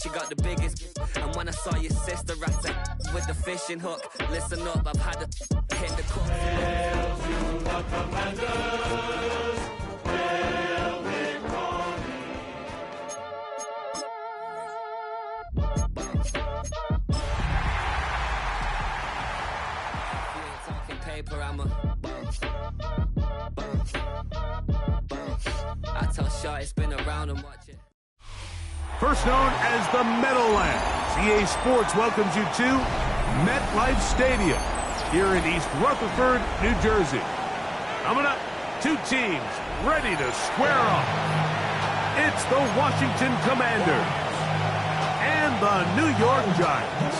she got the biggest. And when I saw your sister at it with the fishing hook, listen up, I've had a hit the cook. Hail to the commanders, hail Talking paper, I'm a boss. I tell Shaw it's been around and watch it. First known as the Meadowlands, EA Sports welcomes you to MetLife Stadium here in East Rutherford, New Jersey. Coming up, two teams ready to square off. It's the Washington Commanders and the New York Giants.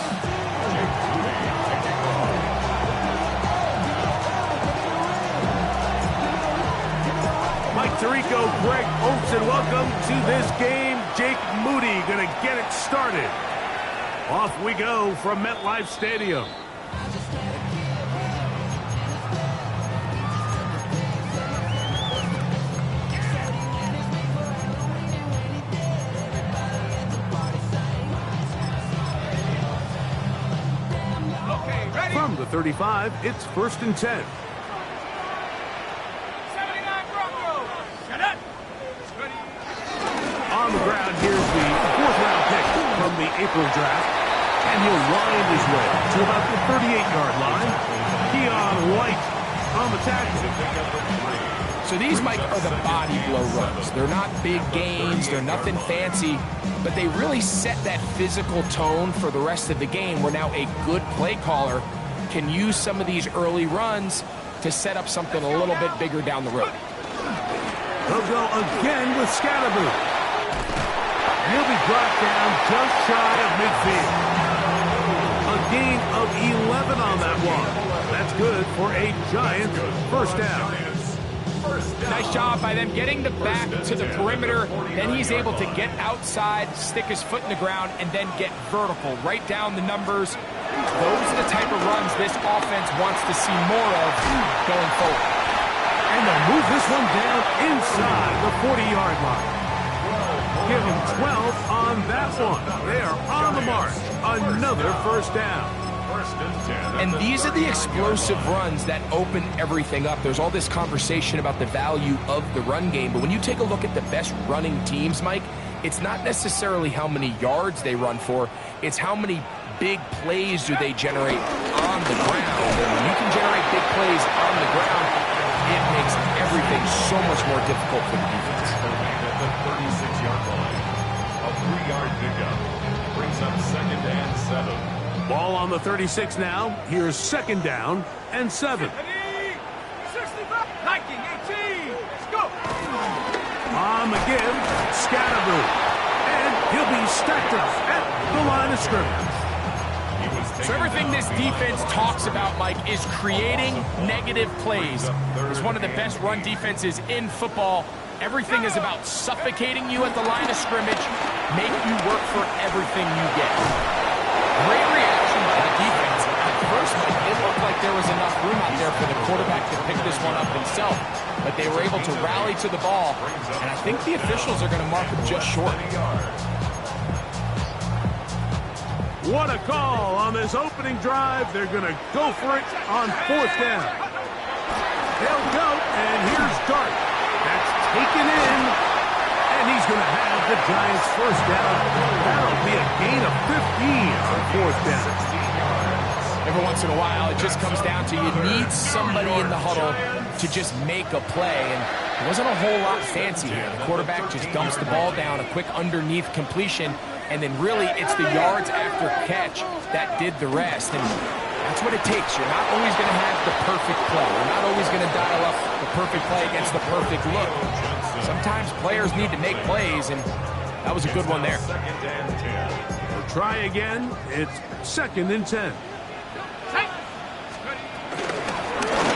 Mike Tirico, Greg Olson, welcome to this game. Jake Moody going to get it started. Off we go from MetLife Stadium. From the 35, it's 1st and 10. On the ground, here's the 4th-round pick from the April draft. And he'll wind his way to about the 38-yard line. Keon White on the tackle. So these, Mike, are the body blow runs. They're not big gains. They're nothing fancy. But they really set that physical tone for the rest of the game where now a good play caller can use some of these early runs to set up something a little bit bigger down the road. They'll go again with Scatterboot. He'll be brought down just shy of midfield. A gain of 11 on that one. That's good for a Giant first down. Nice job by them getting the back to the perimeter. Then he's able to get outside, stick his foot in the ground, and then get vertical, right down the numbers. Those are the type of runs this offense wants to see more of going forward. And they'll move this one down inside the 40-yard line. Give him 12 on that one. They are on the march. Another first down. And these are the explosive runs that open everything up. There's all this conversation about the value of the run game, but when you take a look at the best running teams, Mike, it's not necessarily how many yards they run for, it's how many big plays do they generate on the ground. And when you can generate big plays on the ground, it makes everything so much more difficult for the defense. At the 36-yard line, a 3-yard pickup brings up 2nd and 7. Ball on the 36 now. Here's 2nd down and 7. 19, 18, let's go. On the give, Scatterboot. And he'll be stacked up at the line of scrimmage. So everything this defense talks about, Mike, is creating negative plays. It's one of the best run defenses in football. Everything is about suffocating you at the line of scrimmage, make you work for everything you get. Great reaction by the defense. At first, Mike, it looked like there was enough room out there for the quarterback to pick this one up himself, but they were able to rally to the ball, and I think the officials are going to mark him just short. What a call on this opening drive. They're going to go for it on 4th down. They'll go, and here's Dart. That's taken in, and he's going to have the Giants first down. That'll be a gain of 15 on 4th down. Every once in a while, it just comes down to you need somebody in the huddle to just make a play, and it wasn't a whole lot fancy here. The quarterback just dumps the ball down, a quick underneath completion, and then really it's the yards after catch that did the rest. And that's what it takes. You're not always going to have the perfect play. You're not always going to dial up the perfect play against the perfect look. Sometimes players need to make plays, and that was a good one there. We'll try again. It's 2nd and 10.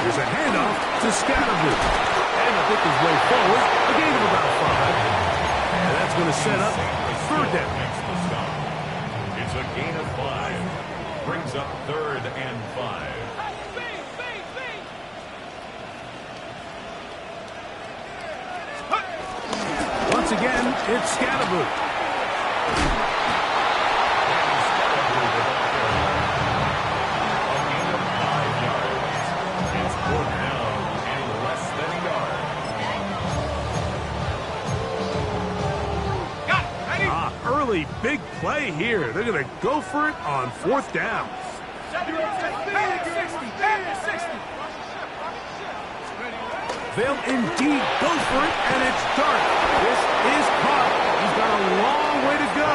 Here's a handoff to Scatterboot. And he'll pick his way forward. A gain of about 5. And that's going to set up 3rd down. It's a gain of 5. Brings up 3rd and 5. Once again, it's Scatterboot. really big play here. They're going to go for it on 4th down. They'll indeed go for it, and it's Dart. This is caught. He's got a long way to go.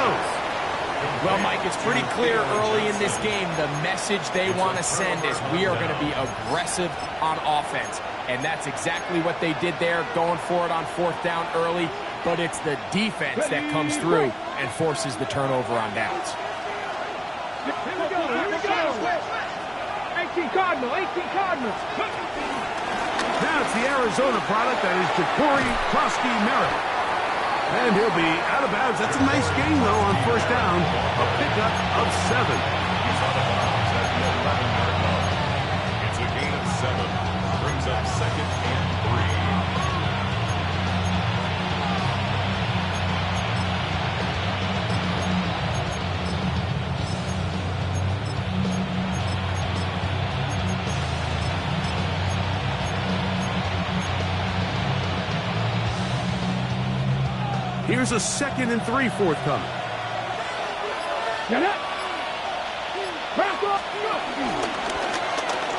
Well, Mike, it's pretty clear early in this game the message they want to send is we are going to be aggressive on offense. And that's exactly what they did there, going for it on 4th down early. But it's the defense that comes through and forces the turnover on downs. Here we go. 18 Cardinals. Now it's the Arizona product that is Ja'Cory Krosky-Merritt. And he'll be out of bounds. That's a nice gain, though, on 1st down. A pickup of 7. He's out of bounds at the 11-yard line. It's a gain of 7. Brings up 2nd and 3. Here's a 2nd and 3 forthcoming.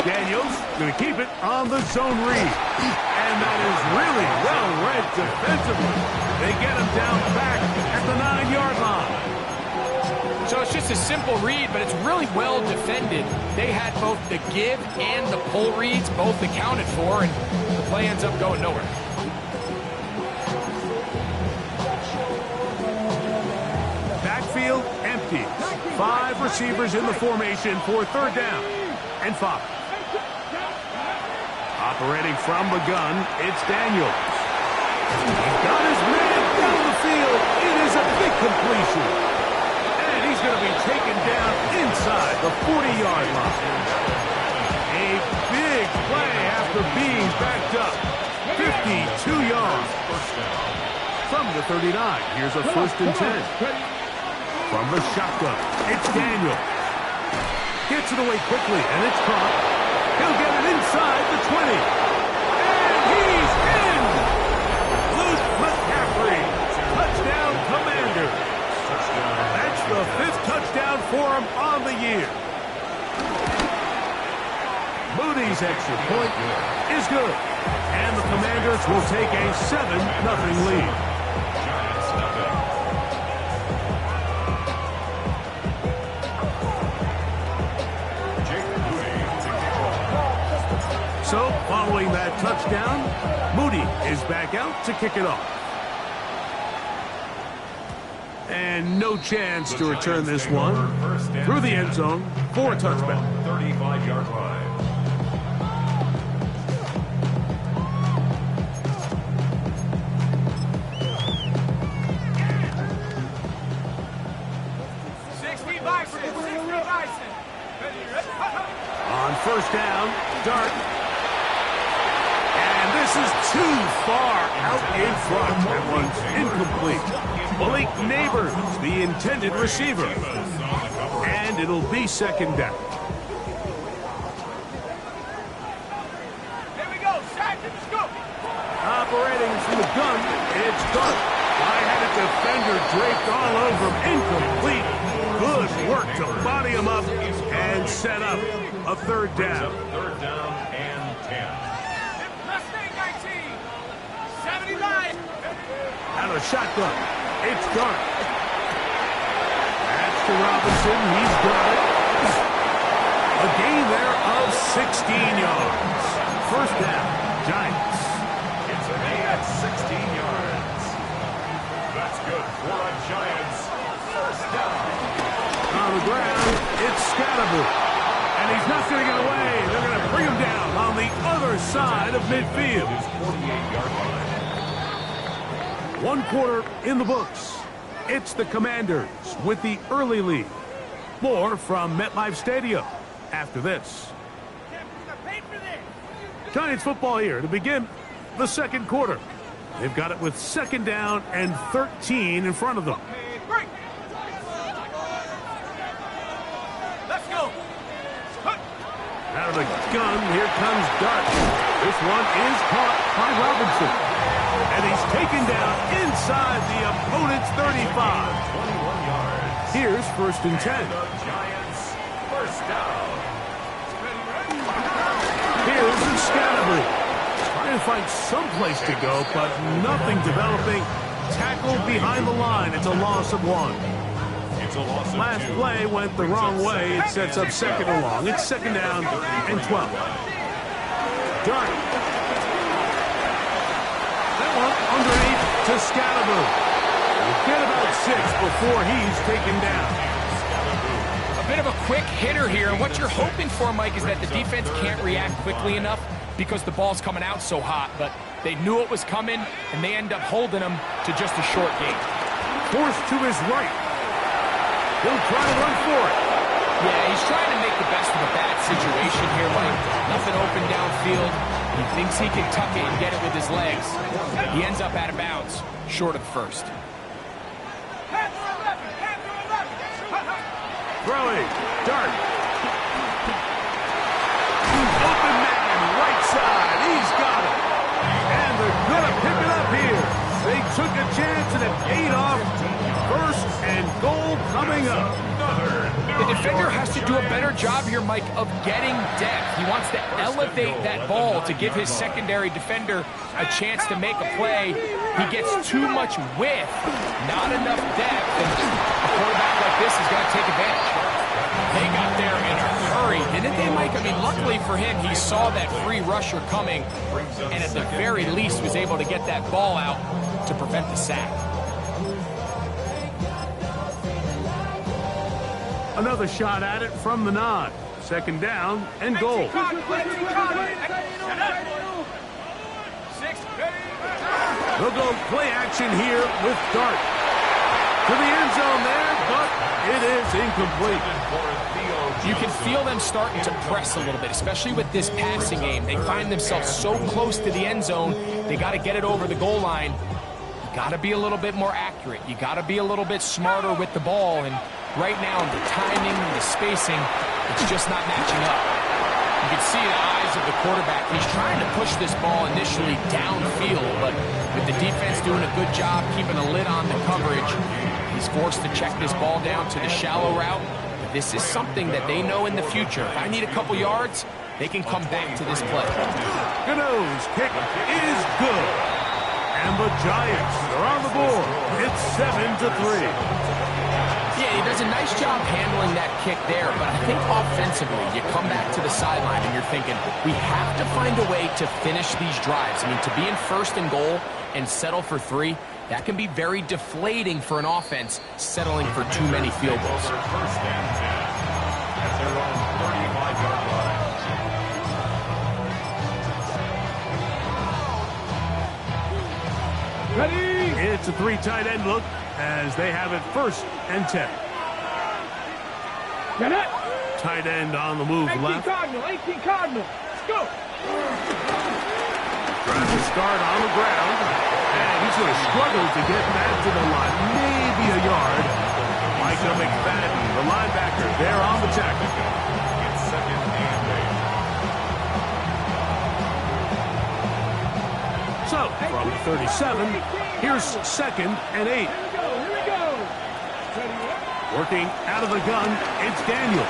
Daniels going to keep it on the zone read. And that is really well read defensively. They get him down back at the 9-yard line. So it's just a simple read, but it's really well defended. They had both the give and the pull reads both accounted for, and the play ends up going nowhere. Backfield empty. 5 receivers in the formation for 3rd down and 5. Operating from the gun, it's Daniels. He's got his man down the field. It is a big completion. And he's going to be taken down inside the 40-yard line. A big play after being backed up. 52 yards. From the 39, here's a 1st and 10. From the shotgun, it's Daniel. Gets it away quickly, and it's caught. He'll get it inside the 20. And he's in! Luke McCaffrey, touchdown Commanders. That's the 5th touchdown for him on the year. Moody's extra point is good. And the Commanders will take a 7-0 lead. So, following that touchdown, Moody is back out to kick it off. And no chance to return this one through the end zone for a touchback. 35-yard line. On 1st down, Dart. And this is too far out in front. That one's incomplete. Malik Neighbors, the intended receiver. And it'll be 2nd down. Here we go. Let's go. Operating from the gun, it's Dart. High-headed defender draped all over him. Incomplete. Good work to body him up and set up a 3rd down. 3rd down and 10. Mustang 19. 79. Out of shotgun, it's Dart. That's to Robinson. He's got it. A gain there of 16 yards. 1st down, Giants. It's a gain at 16 yards. That's good for a Giants. 1st down. On the ground, it's Scatterby. And he's not going to get away. They're going to bring him down on the other side of midfield. 48-yard line. 1 quarter in the books. It's the Commanders with the early lead. More from MetLife Stadium after this. Giants football here to begin the 2nd quarter. They've got it with 2nd down and 13 in front of them. Out of the gun, here comes Dart. This one is caught by Robinson. And he's taken down inside the opponent's 35. 21-yard Here's 1st and 10. The Giants, first down. Here's Scatterby. Trying to find some place to go, but nothing developing. Tackled behind the line. It's a loss of 1. It's a loss of Last 2. play went the wrong way. It sets up 2nd and long. It's 2nd down and 12. Dart. That one underneath to Scatterby. We'll get about 6 before he's taken down. A bit of a quick hitter here, and what you're hoping for, Mike, is that the defense can't react quickly enough because the ball's coming out so hot, but they knew it was coming, and they end up holding them to just a short game. Forced to his right. He'll try to run for it. Yeah, he's trying to make the best of a bad situation here, Mike. Nothing open downfield. He thinks he can tuck it and get it with his legs. He ends up out of bounds, short of 1st. Throwing. Dart. Open man, right side. He's got it. And they're going to pick it up here. They took a chance and it paid off. 1st and goal coming up. The defender has to do a better job here, Mike, of getting depth. He wants to elevate that ball to give his secondary defender a chance to make a play. He gets too much width, not enough depth, and a quarterback like this is going to take advantage. They got there in a hurry, didn't they, Mike? I mean, luckily for him, he saw that free rusher coming, and at the very least was able to get that ball out to prevent the sack. Another shot at it from the nod. 2nd down and goal. They'll go play action here with Dart. To the end zone there, but it is incomplete. You can feel them starting to press a little bit, especially with this passing game. They find themselves so close to the end zone, they got to get it over the goal line. You got to be a little bit more accurate. You got to be a little bit smarter with the ball, and right now, the timing and the spacing, it's just not matching up. You can see the eyes of the quarterback. He's trying to push this ball initially downfield, but with the defense doing a good job keeping a lid on the coverage, he's forced to check this ball down to the shallow route. This is something that they know in the future. If I need a couple yards, they can come back to this play. Gano's kick is good. And the Giants are on the board. It's 7-3. Yeah, he does a nice job handling that kick there, but I think offensively, you come back to the sideline and you're thinking, we have to find a way to finish these drives. I mean, to be in 1st and goal and settle for 3, that can be very deflating for an offense settling for too many field goals. 1st and 10 at their own 35-yard line. Ready? It's a 3 tight end look as they have it 1st and 10. Get it. Tight end on the move 18 left. Cardinal, 18 Cardinal. Let's go. Trying to start on the ground. And he's going to struggle to get back to the line. Maybe a yard. Micah McFadden, the linebacker, there on the tackle. It's 2nd and 8. So, from 37, here's 2nd and 8. Here we go. Working out of the gun, it's Daniel.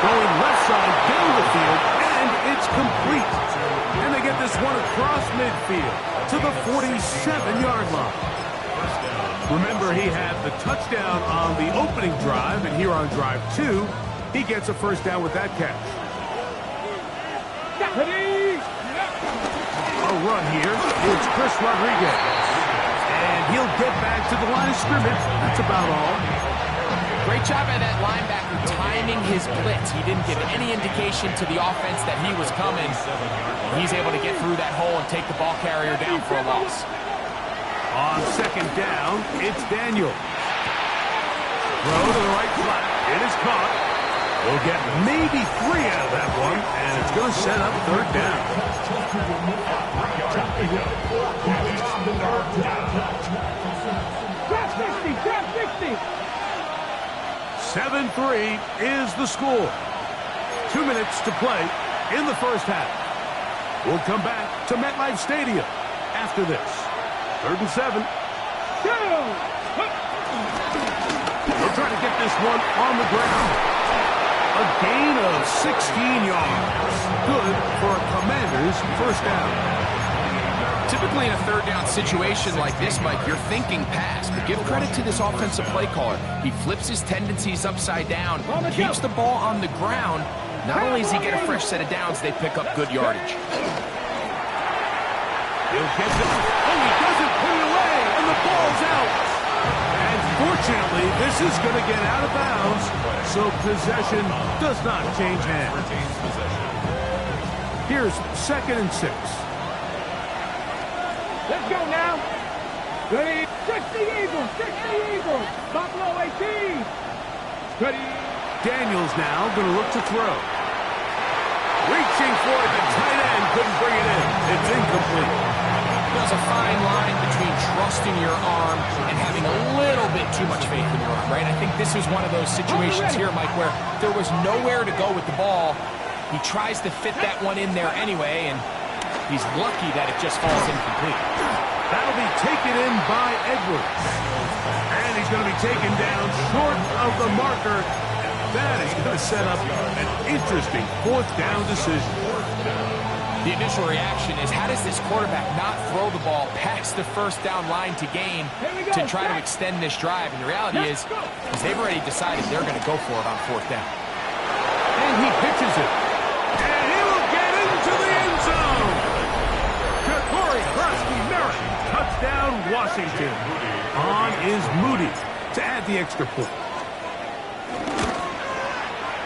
Going left side down the field, and it's complete. And they get this one across midfield to the 47-yard line. Remember, he had the touchdown on the opening drive, and here on drive 2, he gets a 1st down with that catch. Ready. A run here, it's Chris Rodriguez. And he'll get back to the line of scrimmage. That's about all. Great job by that linebacker timing his blitz. He didn't give any indication to the offense that he was coming. He's able to get through that hole and take the ball carrier down for a loss. On 2nd down, it's Daniel. Throw to the right flat. It is caught. We'll get maybe 3 out of that one, and it's going to set up 3rd down. 7-3 is the score. 2 minutes to play in the 1st half. We'll come back to MetLife Stadium after this. 3rd and 7. Go. get this one on the ground. A gain of 16 yards. Good for a Commanders first down. Typically in a third down situation like this, Mike, you're thinking pass, but give credit to this offensive play caller. He flips his tendencies upside down, keeps the ball on the ground. Not only does he get a fresh set of downs, they pick up good yardage. He'll get this. Oh, he doesn't put it away, and the ball's out. And fortunately, this is going to get out of bounds, so possession does not change hands. Here's 2nd and 6. Let's go now. Ready? 60 Eagles. 60 Eagles. Buffalo 18. Ready? Daniels now going to look to throw. Reaching for it, the tight end couldn't bring it in. It's incomplete. There's a fine line between trusting your arm and having a little bit too much faith in your arm, right? I think this is one of those situations here, Mike, where there was nowhere to go with the ball. He tries to fit that one in there anyway, and he's lucky that it just falls incomplete. That'll be taken in by Edwards. And he's going to be taken down short of the marker. That is going to set up an interesting 4th down decision. The initial reaction is, how does this quarterback not throw the ball past the first down line to gain to try to extend this drive? And the reality is they've already decided they're going to go for it on 4th down. And he pitches it. And he will get into the end zone. Corey Krosky-Merritt. Touchdown, Washington. On is Moody to add the extra point.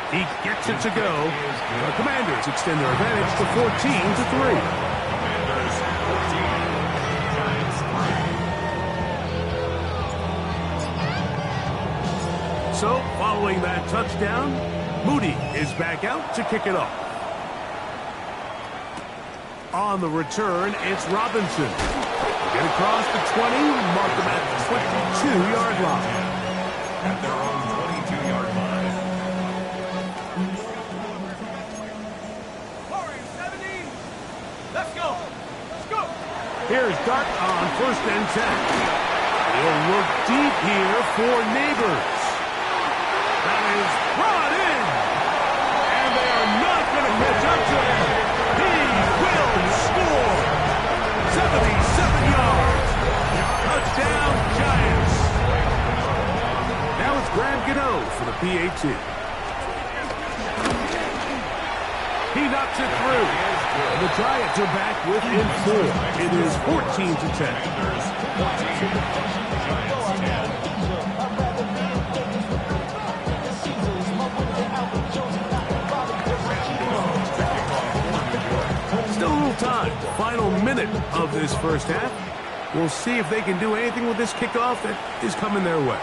He gets it to go. The Commanders extend their advantage to 14-3. So, following that touchdown, Moody is back out to kick it off. On the return, it's Robinson. Get across the 20, mark them at the 22-yard line. At their own 22-yard line. Let's go. Let's go. Here's Dart on 1st and 10. He'll look deep here for Neighbors. That is brought in. And they are not going to catch up to him. He will score. 77 yards. Touchdown, Giants. Now it's Graham Gano for the PAT. He knocks it through. And the Giants are back within 4. It is 14-10. Still a little time. Final minute of this first half. We'll see if they can do anything with this kickoff that is coming their way.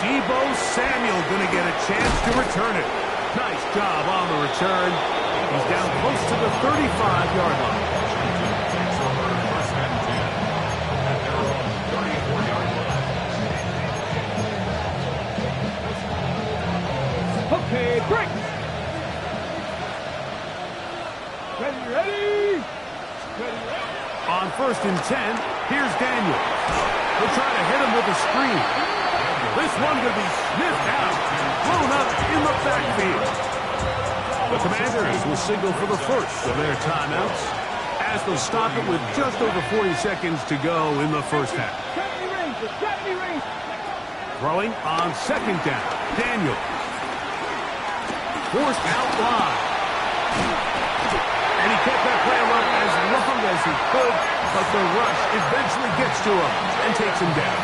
Deebo Samuel going to get a chance to return it. Nice job on the return. He's down close to the 35-yard line. Okay, break. Ready. On 1st and 10, here's Daniel. He'll try to hit him with a screen. This one going to be sniffed out, thrown up in the backfield. The Commanders will signal for the first of their timeouts as they'll stop it with just over 40 seconds to go in the first half. Throwing on 2nd down, Daniel. Forced out wide. And he kept that play up as long as he could, but the rush eventually gets to him and takes him down.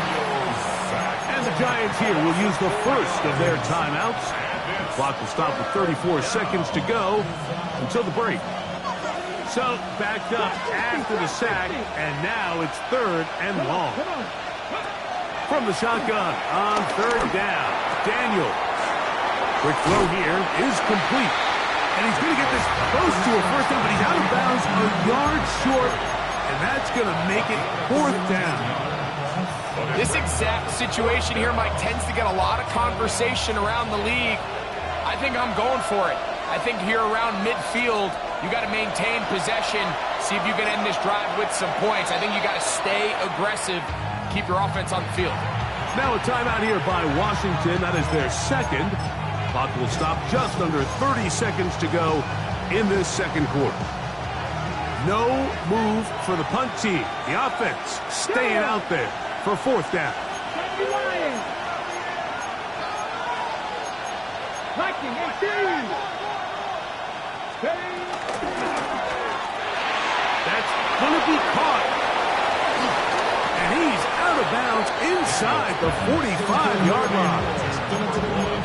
And the Giants here will use the first of their timeouts. Clock will stop with 34 seconds to go until the break. So, backed up after the sack, and now it's 3rd and long. From the shotgun on 3rd down, Daniel. Quick throw here is complete. And he's going to get this close to a first down, but he's out of bounds a yard short, and that's going to make it 4th down. This exact situation here, Mike, tends to get a lot of conversation around the league. I think I'm going for it. I think here around midfield, you got to maintain possession, see if you can end this drive with some points. I think you got to stay aggressive, keep your offense on the field. Now a timeout here by Washington. That is their second. Clock will stop just under 30 seconds to go in this second quarter. No move for the punt team. The offense staying out there for fourth down. That's going to be caught. And he's out of bounds inside the 45-yard line.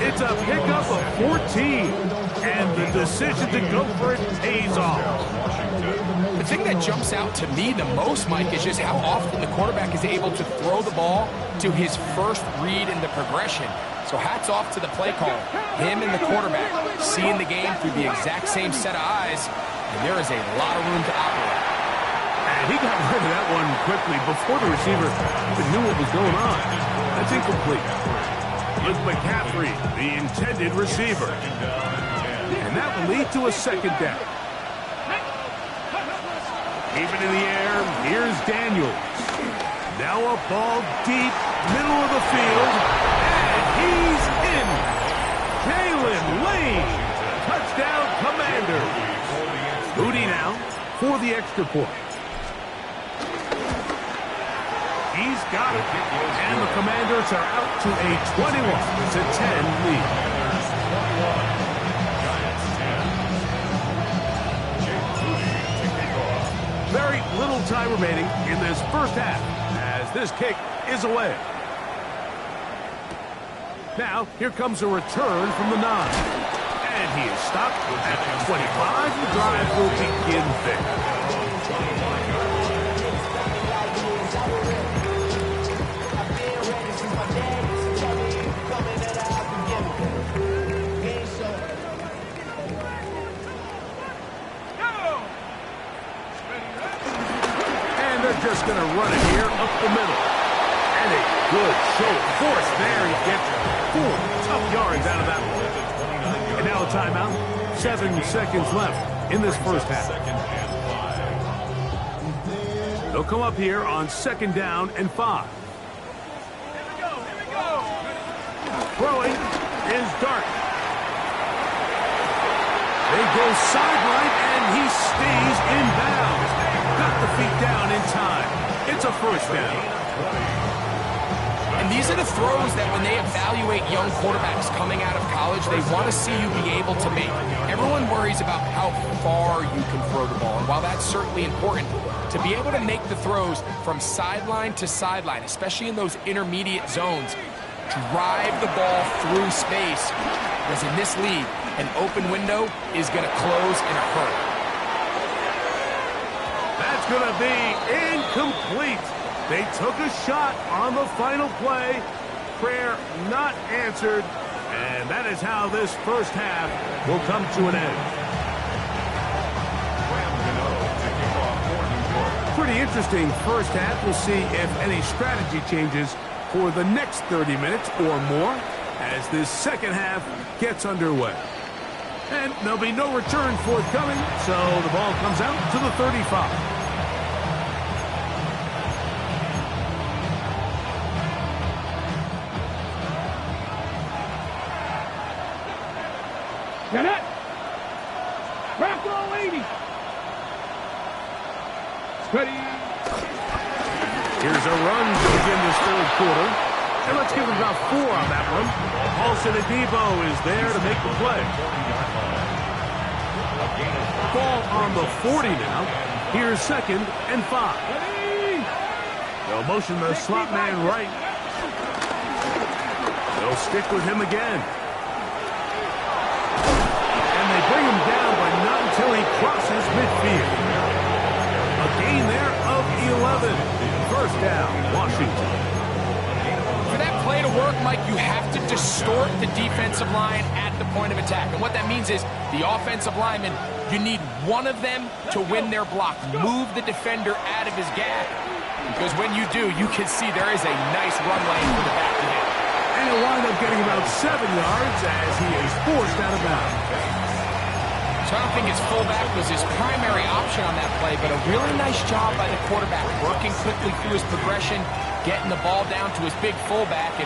It's a pickup of 14. And the decision to go for it pays off. The thing that jumps out to me the most, Mike, is just how often the quarterback is able to throw the ball to his first read in the progression. So hats off to the play caller. Him and the quarterback seeing the game through the exact same set of eyes, and there is a lot of room to operate. And he got rid of that one quickly before the receiver even knew what was going on. That's incomplete. With McCaffrey, the intended receiver. And that will lead to a second down. Even in the air, here's Daniels. Now a ball deep, middle of the field, and he's in. Jalen Lane, touchdown Commanders. Moody now for the extra point. He's got it, and the Commanders are out to a 21-10 lead. Very little time remaining in this first half as this kick is away. Now, here comes a return from the 9. And he is stopped at 25. The drive will begin there. Just going to run it here up the middle. And a good show of force there. He gets 4 tough yards out of that one. And now a timeout. 7 seconds left in this first half. They'll come up here on second down and 5. Throwing is Dark. They go sideline, and he stays in bounds. Got the feet down in time. It's a first down. And these are the throws that when they evaluate young quarterbacks coming out of college, they want to see you be able to make. Everyone worries about how far you can throw the ball. And while that's certainly important, to be able to make the throws from sideline to sideline, especially in those intermediate zones, drive the ball through space, because in this league, an open window is going to close in a hurry. That's going to be incomplete. They took a shot on the final play. Prayer not answered. And that is how this first half will come to an end. Pretty interesting first half. We'll see if any strategy changes for the next 30 minutes or more as this second half gets underway. And there'll be no return forthcoming, so the ball comes out to the 35. Get it! Crack all 80! Steady! Here's a run to begin this third quarter. And let's give him about 4 on that one. Paulson Adebo is there to make the play. Ball on the 40 now. Here's second and 5. They'll motion the slot man right. They'll stick with him again. And they bring him down, but not until he crosses midfield. A gain there of 11. First down, Washington. For that play to work, Mike, you have to distort the defensive line at the point of attack. And what that means is the offensive lineman, you need one of them to win their block. Move the defender out of his gap. Because when you do, you can see there is a nice run lane for the back to hit. And he'll wind up getting about 7 yards as he is forced out of bounds. So I don't think his fullback was his primary option on that play, but a really nice job by the quarterback, working quickly through his progression, getting the ball down to his big fullback, and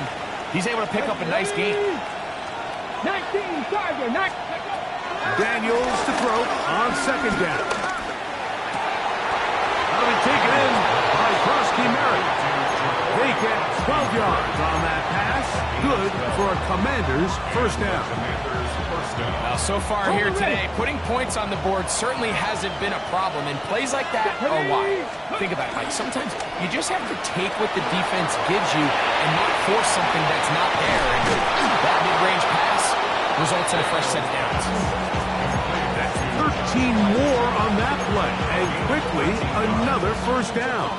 he's able to pick up a nice gain. 19, Tiger, Daniels to throw on second down. That'll be taken in by Krosky Merritt. They get 12 yards on that pass. Good for a Commanders first down. Now, so far here today, putting points on the board certainly hasn't been a problem, and plays like that are why. Think about it, Mike. Sometimes you just have to take what the defense gives you and not force something that's not there. And that mid-range pass results in a fresh set of downs. That's 13 more on that play, and quickly another first down.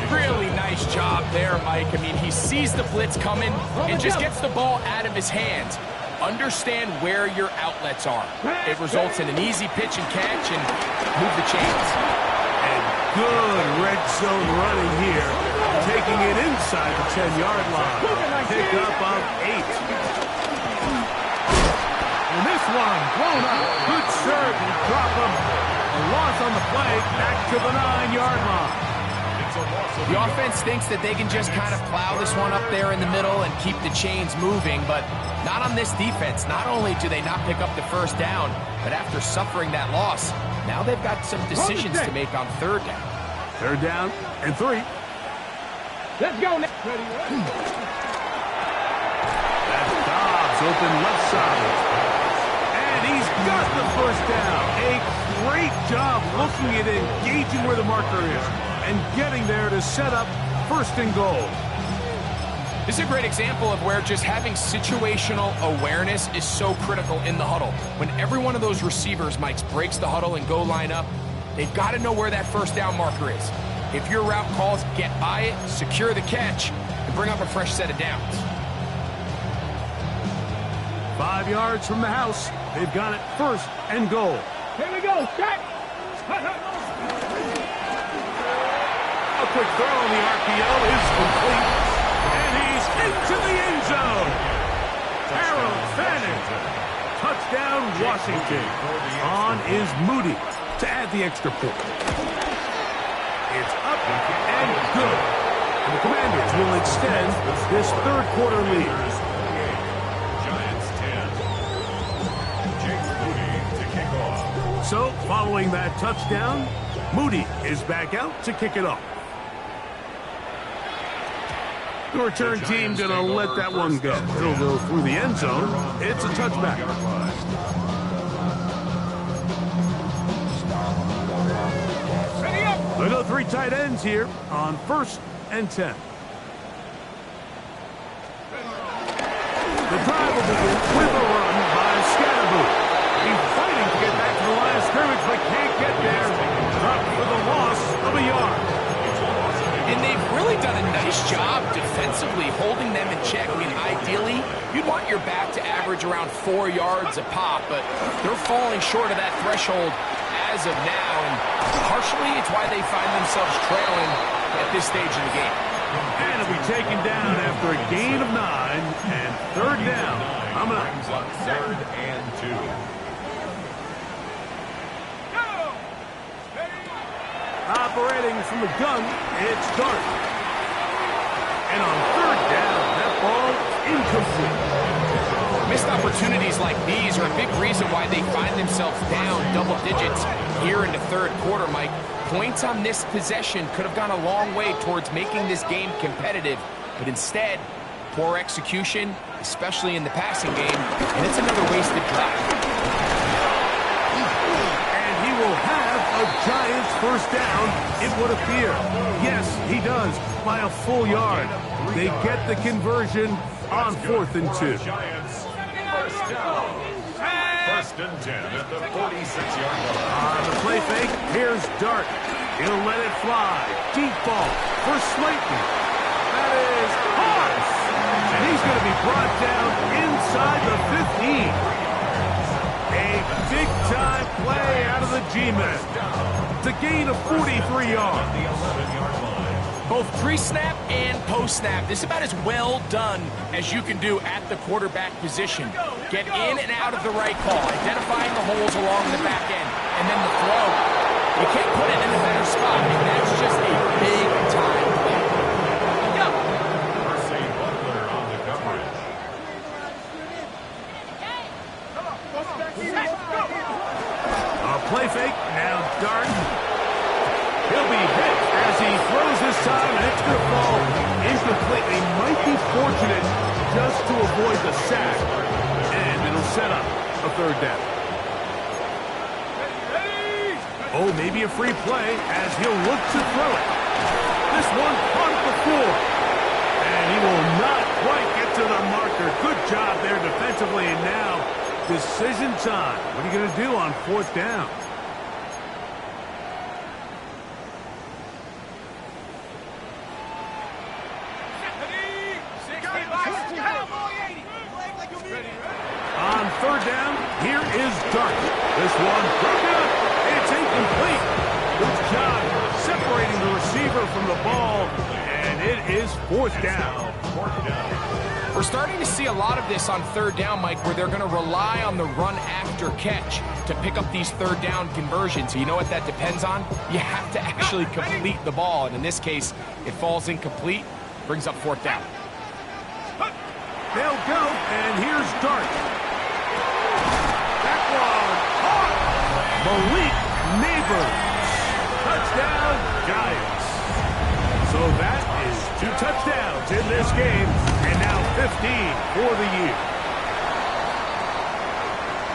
Really nice job there, Mike. I mean, he sees the blitz coming and just gets the ball out of his hands. Understand where your outlets are. It results in an easy pitch and catch and move the chains. And good red zone running here, taking it inside the 10-yard line. Pick up of 8. And this one blown up. Good serve and drop him. A loss on the play, back to the 9-yard line. The offense thinks that they can just kind of plow this one up there in the middle and keep the chains moving, but not on this defense. Not only do they not pick up the first down, but after suffering that loss, now they've got some decisions to make on third down. Third down and 3. Let's go now. That's Dobbs open left side. And he's got the first down. A great job looking at engaging where the marker is and getting there to set up first and goal. This is a great example of where just having situational awareness is so critical in the huddle. When every one of those receivers, Mike, breaks the huddle and go line up, they've got to know where that first down marker is. If your route calls, get by it, secure the catch, and bring up a fresh set of downs. 5 yards from the house. They've got it first and goal. Here we go, Jack. A quick throw on the RPO is complete. And he's into the end zone. Harold Fanning. Touchdown, Washington. On is Moody to add the extra point. It's up and good. And the Commanders will extend this third quarter lead. Giants 10. Jake Moody to kick off. So, following that touchdown, Moody is back out to kick it off. The return team going to let that one go. It'll go through the end zone. It's a touchback. They go 3 tight ends here on 1st and 10. The drive will begin with a run by Scatterboot. He's fighting to get back to the line of scrimmage, but can't get there. Dropped for the loss of a yard. And they've really done a nice job defensively holding them in check. I mean, ideally, you'd want your back to average around 4 yards a pop, but they're falling short of that threshold as of now, and partially it's why they find themselves trailing at this stage of the game. And it'll be taken down after a gain of 9 and third down. Coming up. 3rd and 2. Operating from the gun, it's Dart. And on third down, that ball incomplete. Missed opportunities like these are a big reason why they find themselves down double digits here in the third quarter, Mike. Points on this possession could have gone a long way towards making this game competitive, but instead, poor execution, especially in the passing game, and it's another wasted drive. And he will have a Giants first down, it would appear. Yes, he does, by a full yard. They get the conversion on 4th and 2. Giants first down. 1st and 10 at the 46-yard line. On the play fake, here's Dart. He'll let it fly. Deep ball for Slayton. That is Hart. And he's going to be brought down inside the 15. A big-time play out of the G-men. It's a gain of 43 yards. The 11-yard line. Both pre-snap and post-snap. This is about as well done as you can do at the quarterback position. Get in and out of the right call, identifying the holes along the back end, and then the throw. You can't put it in a better spot. I mean, that's just a big-time play. On the coverage. A play fake, now Dart. He'll be hit as he throws this time, and it's going to fall incomplete. He might be fortunate just to avoid the sack, and it'll set up a third down. Oh, maybe a free play as he'll look to throw it. This one caught at the floor, and he will not quite get to the marker. Good job there defensively, and now decision time. What are you going to do on fourth down? On third down, here is Dart. This one broken up. It's incomplete. Good job separating the receiver from the ball, and it is fourth down. We're starting to see a lot of this on third down, Mike, where they're going to rely on the run after catch to pick up these third down conversions. So you know what that depends on? You have to actually complete the ball, and in this case, it falls incomplete, brings up fourth down. They'll go, and here's Dart. That one caught. Malik Neighbors. Touchdown, Giants. So that is 2 touchdowns in this game, and now 15 for the year.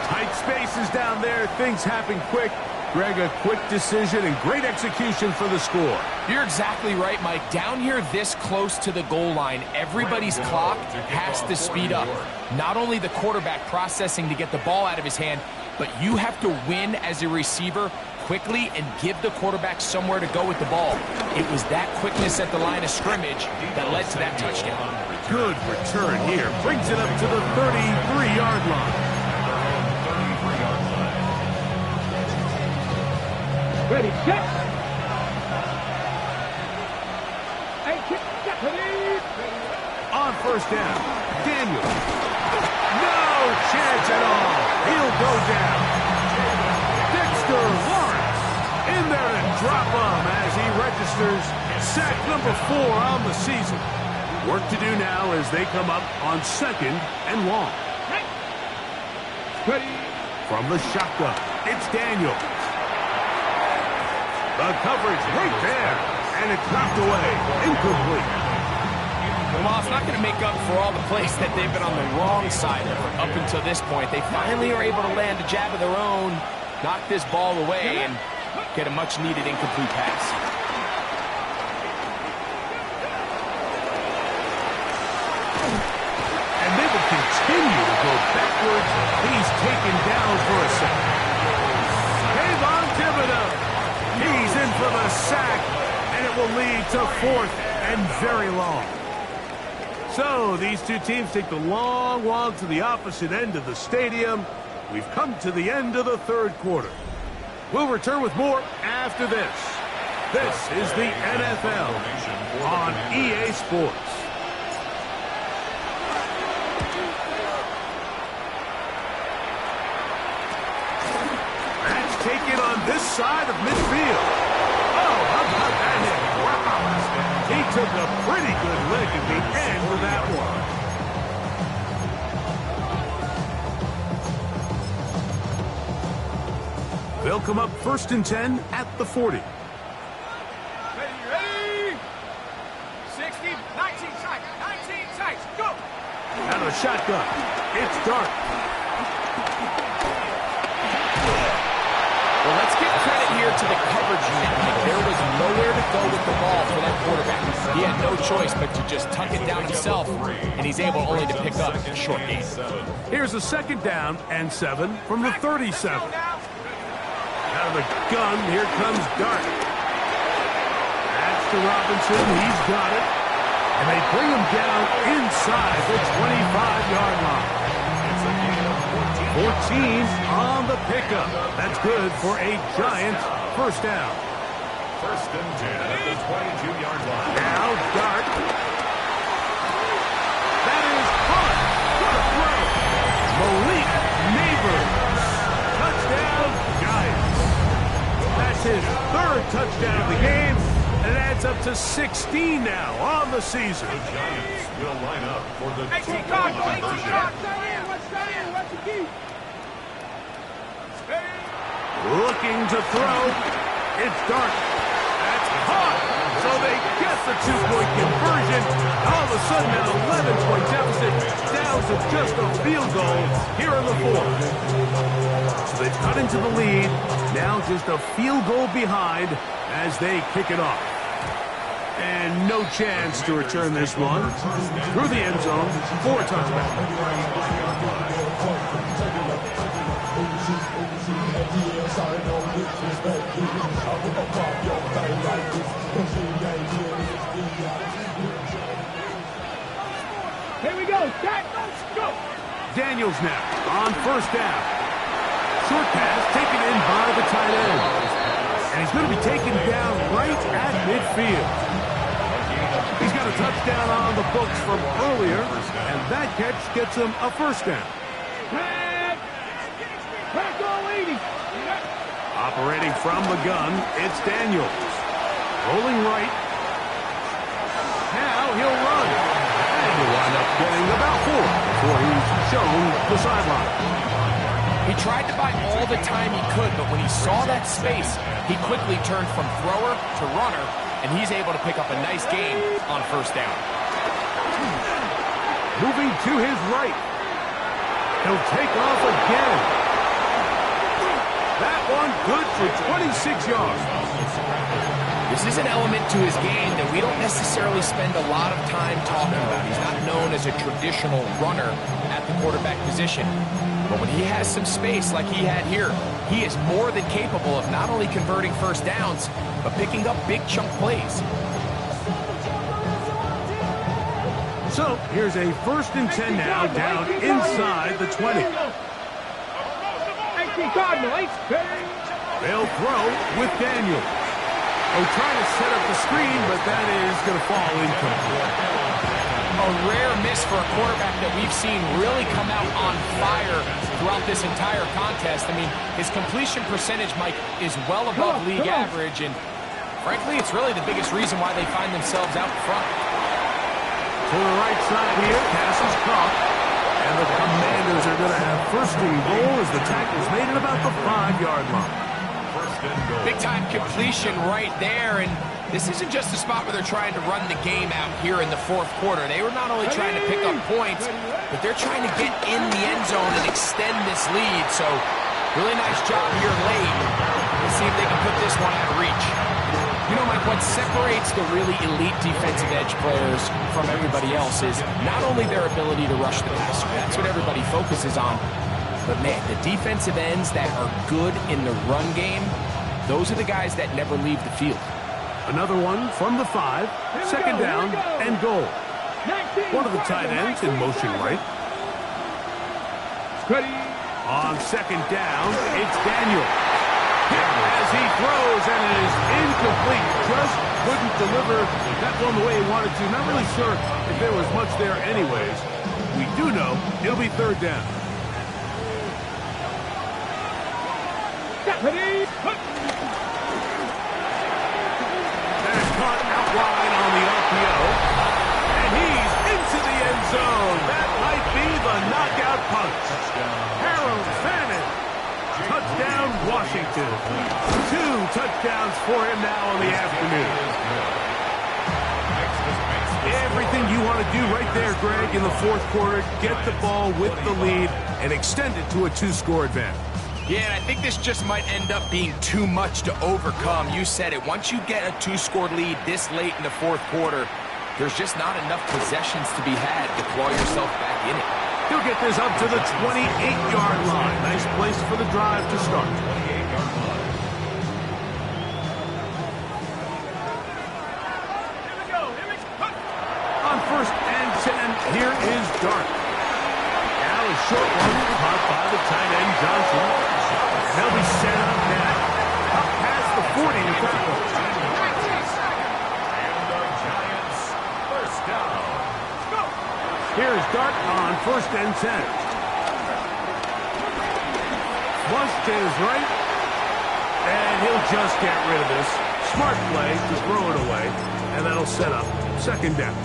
Tight spaces down there. Things happen quick. Greg, a quick decision and great execution for the score. You're exactly right, Mike. Down here this close to the goal line, everybody's clock has to speed up. Not only the quarterback processing to get the ball out of his hand, but you have to win as a receiver quickly and give the quarterback somewhere to go with the ball. It was that quickness at the line of scrimmage that led to that touchdown. Good return here. Brings it up to the 33-yard line. Ready, set. Hey, kick, please. On first down, Daniel. No chance at all. He'll go down. Dexter Lawrence in there to drop him as he registers sack number 4 on the season. Work to do now as they come up on second and long. Ready. From the shotgun, it's Daniel. The coverage right there, and it's knocked away, incomplete. Well, it's not going to make up for all the plays that they've been on the wrong side of up until this point. They finally are able to land a jab of their own, knock this ball away, and get a much-needed incomplete pass. And they will continue to go backwards. He's taken down for a second. Kayvon Thibodeau. He's in for the sack, and it will lead to fourth and very long. So these two teams take the long walk to the opposite end of the stadium. We've come to the end of the third quarter. We'll return with more after this. This is the NFL on EA Sports. That's taken on this side of midfield. Oh, how about that hit? Wow. He took a pretty good lick at the end of that one. They'll come up first and 10 at the 40. Ready. 60, 19 sights, go. Out of the shotgun, it's Dart. Well, let's give credit here to the coverage unit. There was nowhere to go with the ball for that quarterback. He had no choice but to just tuck it down himself, and he's able only to pick up a short gain. Here's a second down and 7 from the 37. Out of the gun, here comes Dart. That's to Robinson. He's got it. And they bring him down inside the 25-yard line. 14 on the pickup. That's good for a Giants first down. First and 10 at the 22-yard line. Now, Dart. That is hot. What a throw. Malik Neighbors. Touchdown, Giants. That's his third touchdown of the game, and it adds up to 16 now on the season. The Giants will line up for the two-point conversion. Looking to throw. It's Dart. That's hot. So they get the two-point conversion. All of a sudden, an 11-point deficit down to just a field goal here in the fourth. So they've cut into the lead. Now just a field goal behind as they kick it off. And no chance to return this one. Through the end zone for a touchback. Here we go. Jack, let's go. Daniels now on first down. Short pass taken in by the tight end. And he's going to be taken down right at midfield. He's got a touchdown on the books from earlier, and that catch gets him a first down. Operating from the gun, it's Daniels. Rolling right. Now he'll run. And he'll wind up getting about 4 before he's shown the sideline. He tried to buy all the time he could, but when he saw that space, he quickly turned from thrower to runner, and he's able to pick up a nice gain on first down. Moving to his right. He'll take off again. That one good for 26 yards. This is an element to his game that we don't necessarily spend a lot of time talking about. He's not known as a traditional runner at the quarterback position. But when he has some space like he had here, he is more than capable of not only converting first downs, but picking up big chunk plays. So here's a first and 10 now down inside the 20. They'll throw with Daniel. Oh, trying to set up the screen, but that is going to fall incomplete. A rare miss for a quarterback that we've seen really come out on fire throughout this entire contest. I mean, his completion percentage, Mike, is well above league average, and frankly, it's really the biggest reason why they find themselves out front. To the right side here, pass is caught, and the Commanders are going to have first and goal as the tackle's made at about the 5-yard line. Big-time completion right there, and this isn't just a spot where they're trying to run the game out here in the fourth quarter. They were not only trying to pick up points, but they're trying to get in the end zone and extend this lead. So, really nice job here late. Let's see if they can put this one out of reach. You know, Mike, what separates the really elite defensive edge players from everybody else is not only their ability to rush the passer. That's what everybody focuses on. But, man, the defensive ends that are good in the run game, those are the guys that never leave the field. Another one from the 5, second down and goal. One of the tight ends in motion right. On second down, it's Daniel. As he throws, and it is incomplete. Just couldn't deliver that one the way he wanted to. Not really sure if there was much there anyways. We do know it'll be third down. That's caught out wide on the RPO. And he's into the end zone. That might be the knockout punch. Harold Fannin. Touchdown, Washington. 2 touchdowns for him now on the afternoon. Everything you want to do right there, Greg, in the fourth quarter. Get the ball with the lead and extend it to a 2-score advantage. Yeah, and I think this just might end up being too much to overcome. You said it. Once you get a 2-score lead this late in the fourth quarter, there's just not enough possessions to be had to claw yourself back in it. He'll get this up to the 28-yard line. Nice place for the drive to start. On first and 10, here is Dart. Now a short one caught by the tight end, Johnson. They'll be set up now. Up past the 40 to tackle. And the Giants, first down. Here's Dart on 1st and 10. Flush to his right. And he'll just get rid of this. Smart play to throw it away. And that'll set up 2nd down.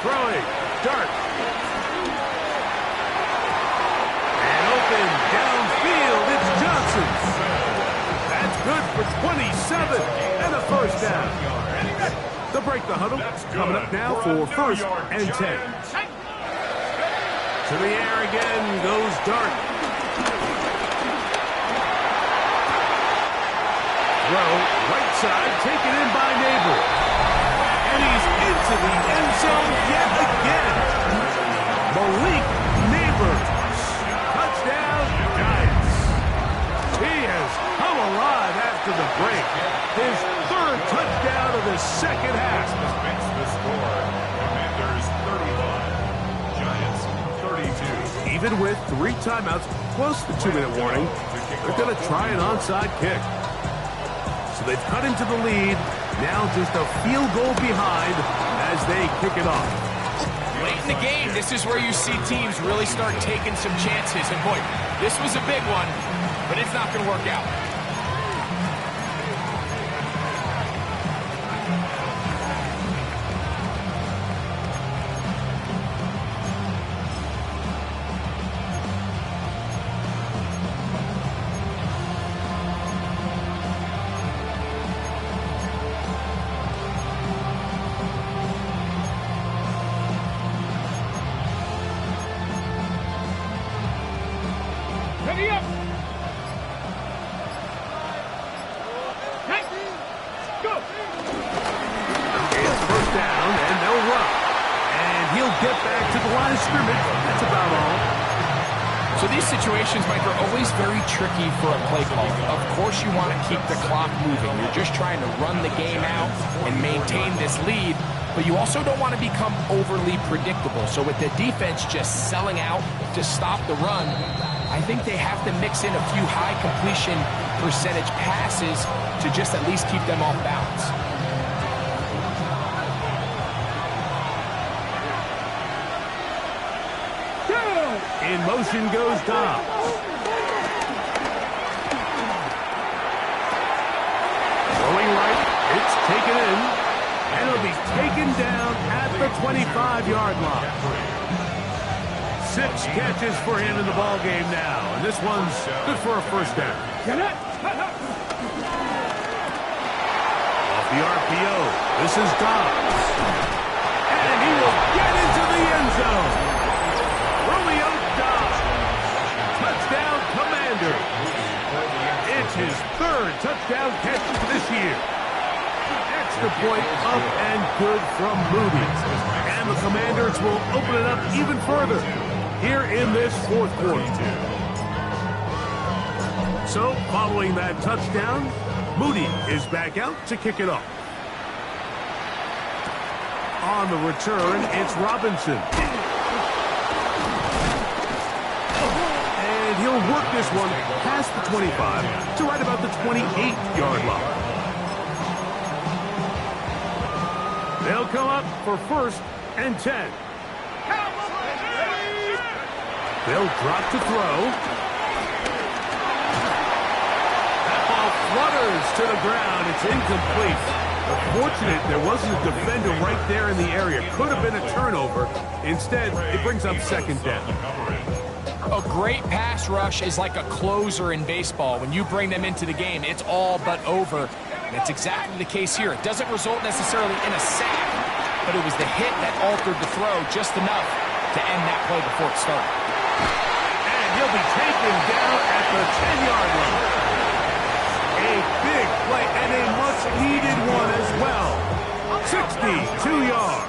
Throwing. Dart. And open downfield. It's Johnson. That's good for 27 and a 1st down. They'll break the huddle. Coming up now for 1st and 10. To the air again goes Dart. Throw, right side, taken in by Neighbor. And he's into the end zone yet again. Malik Neighbors. Touchdown, Giants. He has come alive after the break. His 3rd touchdown of the 2nd half. Makes the score. Commanders 31. Giants 32. Even with 3 timeouts plus the 2-minute warning, they're going to try an onside kick. So they've cut into the lead. Now just a field goal behind as they kick it off. Late in the game, this is where you see teams really start taking some chances. And boy, this was a big one, but it's not going to work out. Ready up. Go. It's 1st down, and they'll run. And he'll get back to the line of scrimmage. That's about all. So these situations, Mike, are always very tricky for a play caller. Of course you want to keep the clock moving. You're just trying to run the game out and maintain this lead, but you also don't want to become overly predictable. So with the defense just selling out to stop the run, I think they have to mix in a few high completion percentage passes to just at least keep them off balance. In motion goes Dobbs. Throwing right, it's taken in, and it'll be taken down at the 25-yard line. 6 catches for him in the ball game now, and this one's good for a 1st down. Off the RPO, this is Dobbs, and he will get into the end zone. Romeo Dobbs, touchdown Commander. It's his 3rd touchdown catch this year. Extra point up and good from Moody, and the Commanders will open it up even further here in this 4th quarter. So, following that touchdown, Moody is back out to kick it off. On the return, it's Robinson. And he'll work this one past the 25 to right about the 28-yard line. They'll come up for 1st and 10. They'll drop to throw. That ball flutters to the ground. It's incomplete. Fortunate there wasn't a defender right there in the area. Could have been a turnover. Instead, it brings up 2nd down. A great pass rush is like a closer in baseball. When you bring them into the game, it's all but over. And that's exactly the case here. It doesn't result necessarily in a sack, but it was the hit that altered the throw just enough to end that play before it started. And he'll be taken down at the 10-yard line. A big play and a much-needed one as well. 62 yards.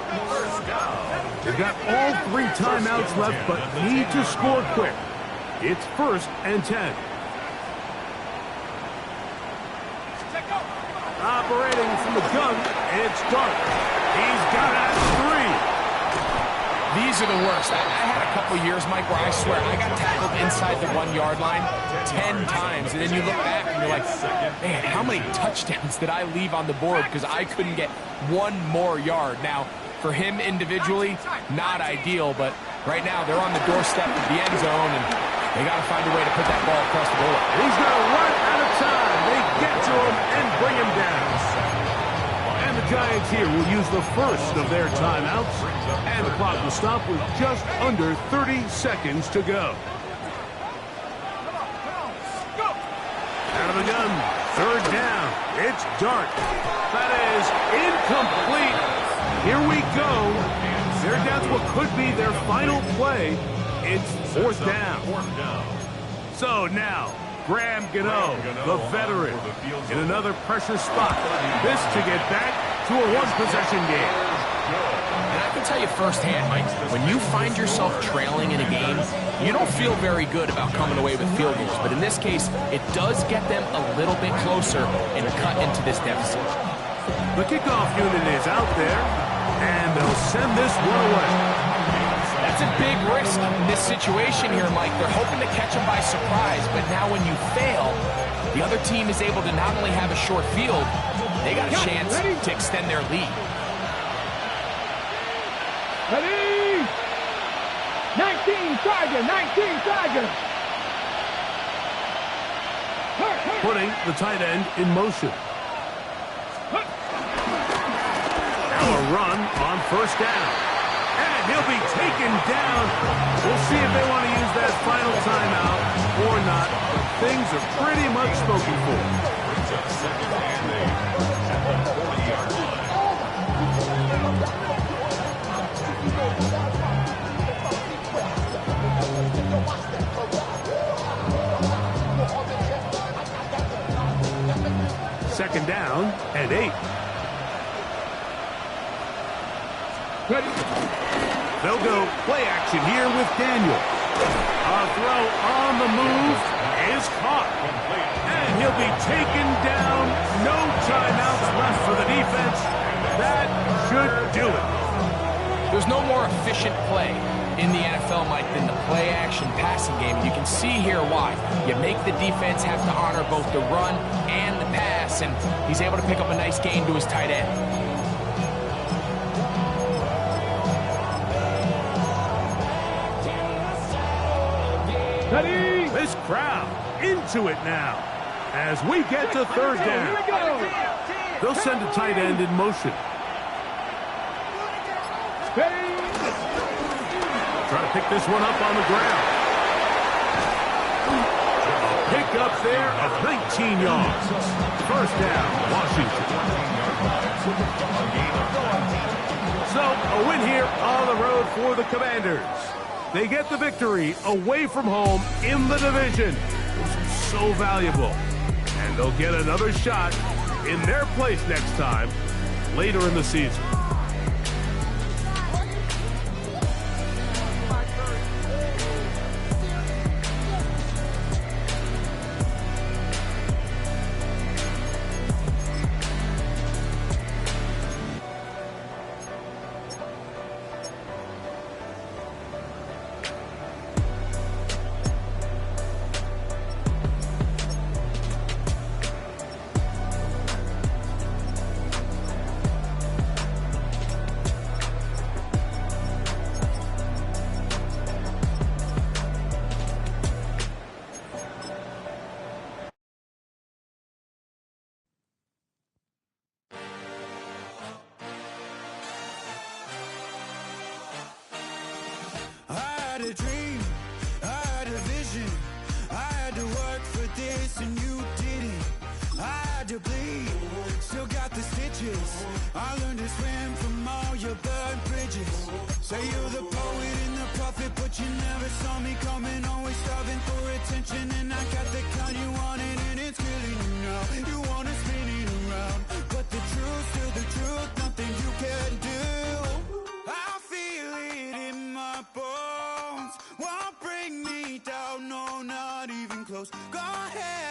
They've got all 3 timeouts left, but need to score quick. It's 1st and 10. Operating from the gun, it's Dart. He's got it at 3. These are the worst. I had a couple years, Mike, where I swear I got tackled inside the 1-yard line 10 times. And then you look back and you're like, man, how many touchdowns did I leave on the board because I couldn't get one more yard? Now, for him individually, not ideal, but right now they're on the doorstep of the end zone, and they got to find a way to put that ball across the goal line. He's going to run out of time. They get to him and bring him down. And the Giants here will use the first of their timeouts, and the clock will stop with just under 30 seconds to go. Out of the gun, third down. It's Dart. That is incomplete. Here we go. They're down to what could be their final play. It's fourth down. So now, Graham Gano, the veteran, in another pressure spot. This to get back to a one-possession game. And I can tell you firsthand, Mike, when you find yourself trailing in a game, you don't feel very good about coming away with field goals. But in this case, it does get them a little bit closer and cut into this deficit. The kickoff unit is out there, and they'll send this one away. That's a big risk in this situation here, Mike. They're hoping to catch them by surprise, but now when you fail, the other team is able to not only have a short field, they got a chance to extend their lead. Ready? 19 Tiger, 19 Tiger. Putting the tight end in motion. Now a run on first down. And he'll be taken down. We'll see if they want to use that final timeout or not. Things are pretty much spoken for. Second down and 8. Ready? They'll go play action here with Daniel. A throw on the move is caught. And he'll be taken down. No timeouts left for the defense. That should do it. There's no more efficient play in the NFL, Mike, than the play-action passing game. You can see here why. You make the defense have to honor both the run and the pass, and he's able to pick up a nice gain to his tight end. Ready? This crowd into it now as we get to third down. They'll send a tight end in motion. Try to pick this one up on the ground. Pick up there of 19 yards. First down, Washington. So, a win here on the road for the Commanders. They get the victory away from home in the division, which is so valuable. And they'll get another shot in their place next time, later in the season. A dream, I had a vision, I had to work for this and you didn't. I had to bleed, still got the stitches. I learned to swim from all your burned bridges. Say you're the poet and the prophet, but you never saw me coming. Always starving for attention, and I got the kind you wanted, and it's killing you now. You wanna spin it around, but the truth's still the truth. Nothing you can do. I feel it in my bones. Won't bring me down, no, not even close. Go ahead.